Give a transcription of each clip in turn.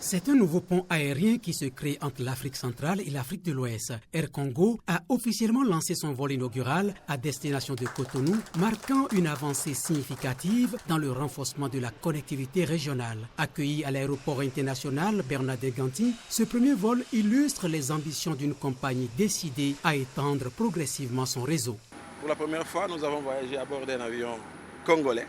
C'est un nouveau pont aérien qui se crée entre l'Afrique centrale et l'Afrique de l'Ouest. Air Congo a officiellement lancé son vol inaugural à destination de Cotonou, marquant une avancée significative dans le renforcement de la connectivité régionale. Accueilli à l'aéroport international Bernadette Ganti, ce premier vol illustre les ambitions d'une compagnie décidée à étendre progressivement son réseau. Pour la première fois, nous avons voyagé à bord d'un avion congolais.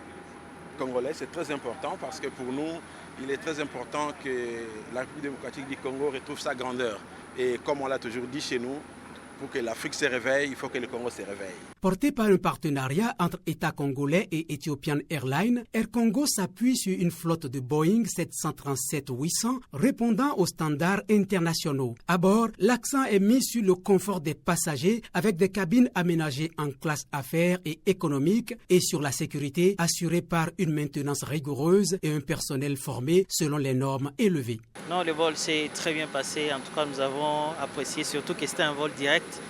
C'est très important parce que pour nous, il est très important que la République démocratique du Congo retrouve sa grandeur. Et comme on l'a toujours dit chez nous, pour que l'Afrique se réveille, il faut que le Congo se réveille. Porté par un partenariat entre État congolais et Ethiopian Airlines, Air Congo s'appuie sur une flotte de Boeing 737-800 répondant aux standards internationaux. À bord, l'accent est mis sur le confort des passagers avec des cabines aménagées en classe affaires et économique et sur la sécurité assurée par une maintenance rigoureuse et un personnel formé selon les normes élevées. Non, le vol s'est très bien passé. En tout cas, nous avons apprécié, surtout que c'était un vol direct.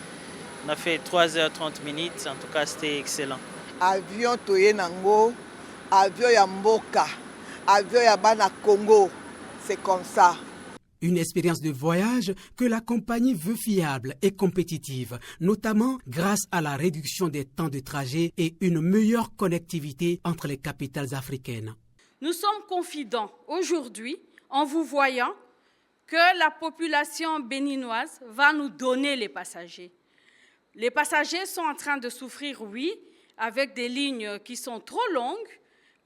On a fait 3h30 minutes, en tout cas c'était excellent. Avion Toyenango, avion Yamboka, avion Yabana Congo, c'est comme ça. Une expérience de voyage que la compagnie veut fiable et compétitive, notamment grâce à la réduction des temps de trajet et une meilleure connectivité entre les capitales africaines. Nous sommes confidents aujourd'hui, en vous voyant, que la population béninoise va nous donner les passagers. Les passagers sont en train de souffrir, oui, avec des lignes qui sont trop longues,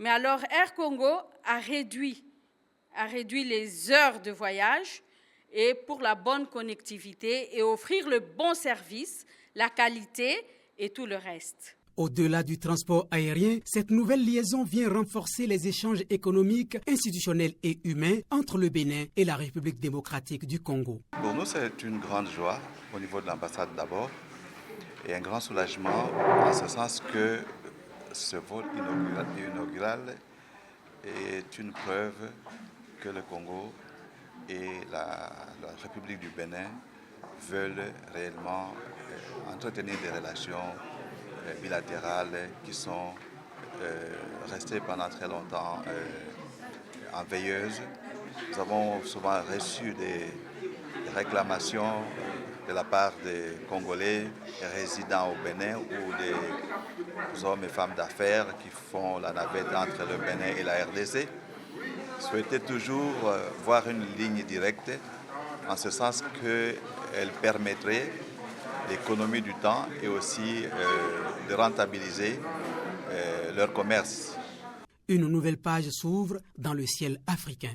mais alors Air Congo a réduit les heures de voyage et pour la bonne connectivité et offrir le bon service, la qualité et tout le reste. Au-delà du transport aérien, cette nouvelle liaison vient renforcer les échanges économiques, institutionnels et humains entre le Bénin et la République démocratique du Congo. Pour nous, c'est une grande joie au niveau de l'ambassade d'abord et un grand soulagement en ce sens que ce vol inaugural est une preuve que le Congo et la République du Bénin veulent réellement entretenir des relations bilatérales qui sont restées pendant très longtemps en veilleuse. Nous avons souvent reçu des réclamations de la part des Congolais résidant au Bénin ou des hommes et femmes d'affaires qui font la navette entre le Bénin et la RDC. Souhaitaient toujours voir une ligne directe en ce sens qu'elle permettrait l'économie du temps et aussi de rentabiliser leur commerce. Une nouvelle page s'ouvre dans le ciel africain.